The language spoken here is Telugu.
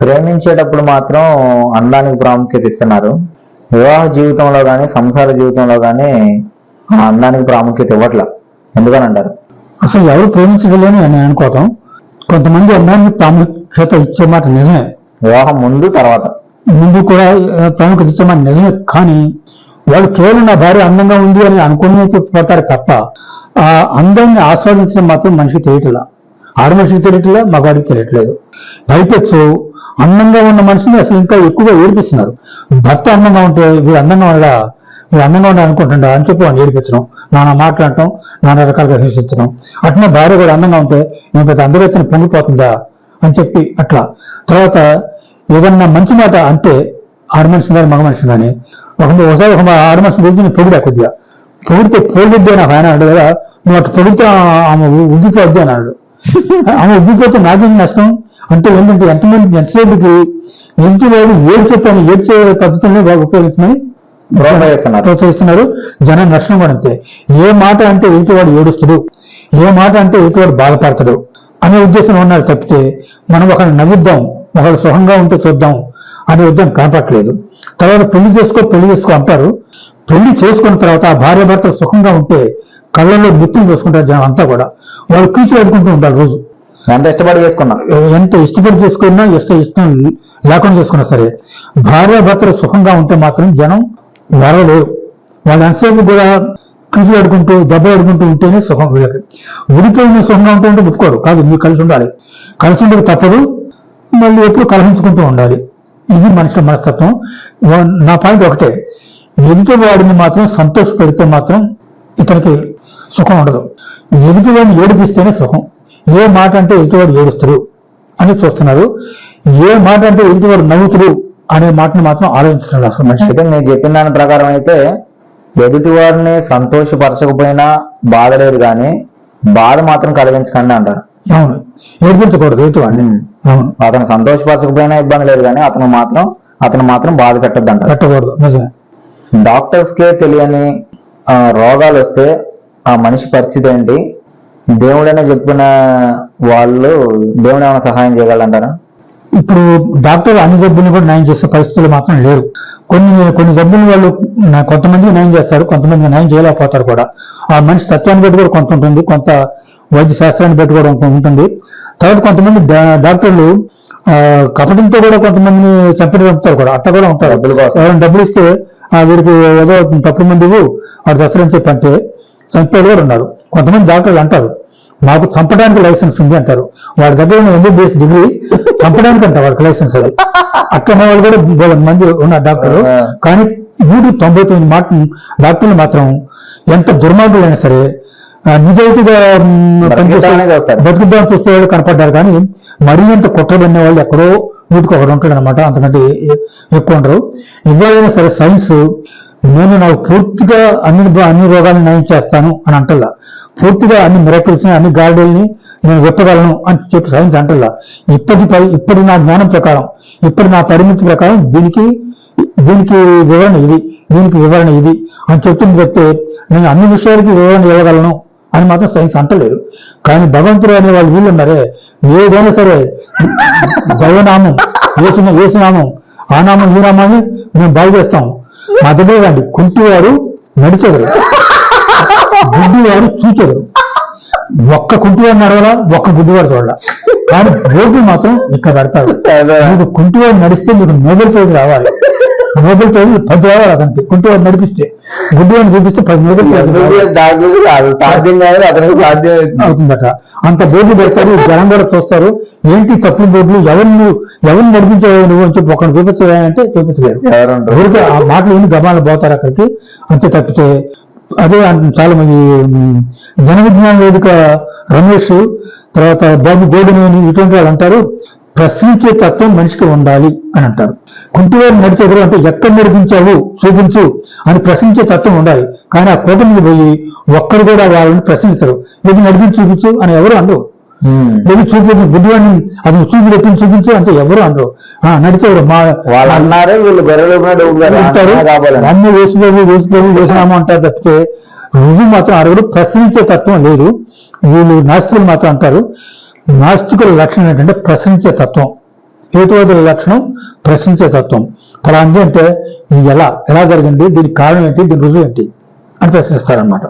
ప్రేమించేటప్పుడు మాత్రం అందానికి ప్రాముఖ్యత ఇస్తున్నారు, వివాహ జీవితంలో కానీ సంసార జీవితంలో కానీ ఆ అందానికి ప్రాముఖ్యత ఇవ్వట్ల. ఎందుకని అంటారు? అసలు ఎవరు ప్రేమించగలని అని అనుకోవటం, కొంతమంది అందానికి ప్రాముఖ్యత ఇచ్చే మాట నిజమే, వివాహం ముందు తర్వాత ముందు కూడా ప్రాముఖ్యత ఇచ్చే మాట నిజమే. కానీ వాళ్ళు కేవలం నా భార్య అందంగా ఉంది అని అనుకునే పడతారు తప్ప ఆ అందాన్ని ఆస్వాదించడం మాత్రం మనిషికి తెలియట్లా. ఆడ మనిషికి తెలియట్లే, మగవాడికి తెలియట్లేదు. పైపెచ్చు అందంగా ఉన్న మనిషిని అసలు ఇంకా ఎక్కువగా ఏడిపిస్తున్నారు. భర్త అందంగా ఉంటే వీడు అందంగా ఉండా, వీడు అందంగా ఉండాలి అనుకుంటుంటా అని చెప్పి వాళ్ళు ఏడిపించడం, నానా మాట్లాడటం, నానా రకాలుగా హింసించడం. అట్నే భార్య కూడా అందంగా ఉంటే నేను పెద్ద అందరెత్తిన పొంగిపోతుందా అని చెప్పి అట్లా. తర్వాత ఏదన్నా మంచి మాట అంటే ఆడ మనిషి కానీ మగ మనిషి కానీ ఒకసారి ఒక ఆడ మనిషి గురించి పొగిడా, కొద్దిగా పొగిడితే పోలిద్దే నాకు ఆయన అన్నాడు కదా, నువ్వు అటు పొగిడితే ఆమె ఉగ్గిపోద్ది అన్నాడు. ఆమె ఉగ్గిపోతే నాకేం నష్టం అంటే ఏంటంటే ఎంతమంది ఎంతసేపుకి ఎదుటివాడు ఏడ్చేస్తాను ఏడ్చే పద్ధతుల్ని బాగా ఉపయోగించమని ప్రోత్సహిస్తున్నారు. జనం నష్టం కూడా అంతే. ఏ మాట అంటే ఎదుటివాడు ఏడుస్తాడు, ఏ మాట అంటే ఎదుటివాడు బాధపడతాడు అనే ఉద్దేశం ఉన్నారు తప్పితే మనం ఒకరిని నవ్విద్దాం, ఒకరు సుఖంగా ఉంటే చూద్దాం అనే ఉద్దేశం కనపట్లేదు. తర్వాత పెళ్లి చేసుకో అంటారు. పెళ్లి చేసుకున్న తర్వాత ఆ భార్య భర్తలు సుఖంగా ఉంటే కళ్ళల్లో మిత్తులు వేసుకుంటారు జనం అంతా కూడా. వాళ్ళు కీచు పెట్టుకుంటూ ఉంటారు రోజు. ఎంత ఇష్టపడి చేసుకున్నా ఇష్టం లేకుండా చేసుకున్నా సరే భార్య భర్తలు సుఖంగా ఉంటే మాత్రం జనం వరలేరు. వాళ్ళు ఎంతసేపు కూడా కీచు పెట్టుకుంటూ దెబ్బ పెట్టుకుంటూ ఉంటేనే సుఖం. వీళ్ళకి విడిపోయిన సుఖంగా ఉంటే ముట్టుకోరు కాదు, మీరు కలిసి ఉండాలి, కలిసి ఉండదు తప్పదు, మళ్ళీ ఎప్పుడు కలహించుకుంటూ ఉండాలి. ఇది మనిషి మనస్తత్వం. నా పాయింట్ ఒకటే, ఎదుటి వాడిని మాత్రం సంతోష పెడితే మాత్రం ఇతనికి సుఖం ఉండదు. ఎదుటి వాడిని ఏడిపిస్తేనే సుఖం. ఏ మాట అంటే ఎదుటివాడు ఏడుస్తారు అని చూస్తున్నారు, ఏ మాట అంటే ఎదుటివాడు నవ్వుతుడు అనే మాటను మాత్రం ఆలోచించడం అసలు మనిషి. అయితే నేను చెప్పిన దాని ప్రకారం అయితే ఎదుటి వారిని సంతోషపరచకపోయినా బాధ లేదు, కానీ బాధ మాత్రం కలిగించకండి అంటారు. అవును, ఏడిపించకూడదు ఎదుటివాడిని. అవును, అతను సంతోషపరచకపోయినా ఇబ్బంది లేదు, కానీ అతను మాత్రం బాధ పెట్టద్దు అంటారు. పెట్టకూడదు, నిజమే. డాక్టర్స్ కే తెలియని రోగాలు వస్తే ఆ మనిషి పరిస్థితి ఏంటి? దేవుడనే చెప్పిన వాళ్ళు దేవుడు ఏమైనా సహాయం చేయగలంటారా? ఇప్పుడు డాక్టర్ అన్ని జబ్బులను కూడా నయం చేసే పరిస్థితులు మాత్రం లేరు. కొన్ని జబ్బులు వాళ్ళు కొంతమంది నయం చేస్తారు, కొంతమంది నయం చేయలేకపోతారు కూడా. ఆ మనిషి తత్వాన్ని బట్టి కూడా కొంత ఉంటుంది, కొంత వైద్య శాస్త్రాన్ని బట్టి కూడా ఉంటుంది. తర్వాత కొంతమంది డాక్టర్లు కపటంతో కూడా కొంతమందిని చంపుతారు కూడా, అట్లా కూడా ఉంటారు. ఎవరైనా డబ్బులు ఇస్తే వీడికి ఏదో తప్పు మంది వాడు దసరని చెప్పి అంటే చంపేది కూడా ఉన్నారు. కొంతమంది డాక్టర్లు అంటారు మాకు చంపడానికి లైసెన్స్ ఉంది అంటారు. వాడి దగ్గర ఉన్న MBBS డిగ్రీ చంపడానికి అంట వాడికి లైసెన్స్. అది అట్లా వాళ్ళు కూడా మంది ఉన్నారు డాక్టర్లు. కానీ 99 డాక్టర్లు మాత్రం ఎంత దుర్మార్గులైనా సరే నిజాయితీగా బతుకుద్దామని చూస్తే వాళ్ళు కనపడ్డారు. కానీ మరీ ఎంత కుట్రబడిన వాళ్ళు ఎక్కడో వీటికి ఒకడు ఉంటాడు అనమాట, అంతకంటే ఎక్కువ ఉండరు. ఇవ్వాలైనా సరే సైన్స్ నాకు పూర్తిగా అన్ని రోగాలను నయం చేస్తాను అని అంటల్లా, పూర్తిగా అన్ని మిరాకిల్స్ ని అన్ని గార్డెల్ని నేను విప్పగలను అని చెప్పి సైన్స్ అంటల్లా. ఇప్పటి నా జ్ఞానం ప్రకారం, ఇప్పటి నా పరిమితి ప్రకారం దీనికి వివరణ ఇది, దీనికి వివరణ ఇది అని చెప్తే నేను అన్ని విషయాలకి వివరణ ఇవ్వగలను అని మాత్రం సైన్స్ అంటలేదు. కానీ భగవంతుడు అనే వాళ్ళు వీళ్ళు ఉన్నారే, ఏదైనా సరే దైవనామం ఏసునామం ఆ నామం ఈ నామాన్ని మేము బాగు చేస్తాం. మధ్యలోండి కుంటివారు నడిచెదరు, గుడ్డివారు చూచెదరు. ఒక్క కుంటివారు నడవలా, ఒక్క గుడ్డివారు చూడాల, కానీ రోడ్డు మాత్రం ఇక్కడ పెడతారు. మీకు కుంటివారు నడిస్తే మీకు నోబెల్ ప్రైజ్ రావాలి. నోబెల్ ప్రైజ్ 10 రావాలి అతనికి. కుంటివారు నడిపిస్తే, గుడ్డివారిని చూపిస్తే 10 నోబెల్ ప్రైజ్ సాధ్యం కాదు, అతనికి సాధ్యం అవుతుందట. అంత బోర్డు పెడతారు, జనం కూడా చూస్తారు. ఏంటి తప్పుడు బోర్డులు, ఎవరిని నడిపించావు నువ్వు అని చెప్పి ఒకరిని చూపించాలంటే చూపించలేరు. ఊరికే ఆ మాటలు ఎన్ని గమాలు పోతారు అక్కడికి, అంతే తప్పితే. అదే చాలా మంది జన విజ్ఞాన వేదిక రమేష్, తర్వాత బాబు గోడనేని ఇటువంటి వాళ్ళు అంటారు ప్రశ్నించే తత్వం మనిషికి ఉండాలి అని అంటారు. కుంటివారు నడిచేవారు అంటే ఎక్కడ నడిపించావు చూపించు అని ప్రశ్నించే తత్వం ఉండాలి. కానీ ఆ కోట మీద పోయి ఒక్కరు కూడా వాళ్ళని ప్రశ్నించరు. ఇది నడిపించి చూపించు అని ఎవరు అనరు. ఇది చూపించు బుద్ధివాడిని అది చూపి తెప్పించి చూపించు అంటే ఎవరు అనరు. నడిచేవారు వాళ్ళు అన్నారే వీళ్ళు అన్ని వేసినాము అంటారు తప్పితే రుజువు మాత్రం అడగడు. ప్రశ్నించే తత్వం లేదు. వీళ్ళు నాస్తికులు మాత్రం అంటారు నాస్తికుల లక్షణం ఏంటంటే ప్రశ్నించే తత్వం. హేతువాదుల లక్షణం ప్రశ్నించే తత్వం. ఫలాంది అంటే ఇది ఎలా జరిగింది, దీనికి కారణం ఏంటి, దీని రుజువు ఏంటి అని ప్రశ్నిస్తారనమాట.